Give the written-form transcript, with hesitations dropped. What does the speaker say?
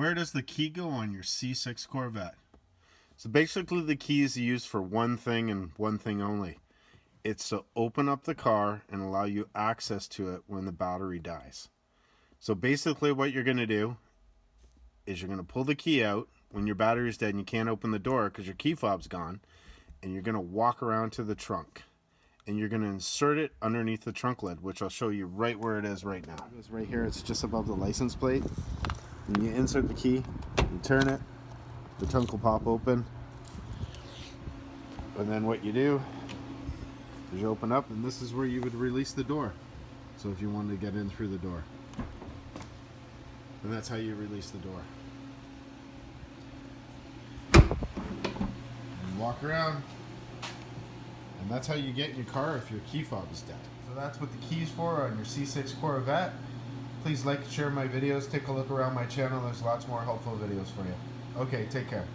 where does the key go on your C6 Corvette? So basically the key is used for one thing and one thing only. It's to open up the car and allow you access to it when the battery dies. So basically what you're going to do is you're going to pull the key out when your battery's dead and you can't open the door because your key fob's gone, and you're going to walk around to the trunk and you're going to insert it underneath the trunk lid, which I'll show you right where it is right now. It's right here. It's just above the license plate. And you insert the key, you turn it, the trunk will pop open, and then what you do is you open up, and this is where you would release the door. So if you wanted to get in through the door, and that's how you release the door. And walk around, and that's how you get in your car if your key fob is dead. So that's what the key's for on your C6 Corvette. Please like and share my videos. Take a look around my channel. There's lots more helpful videos for you. Okay, take care.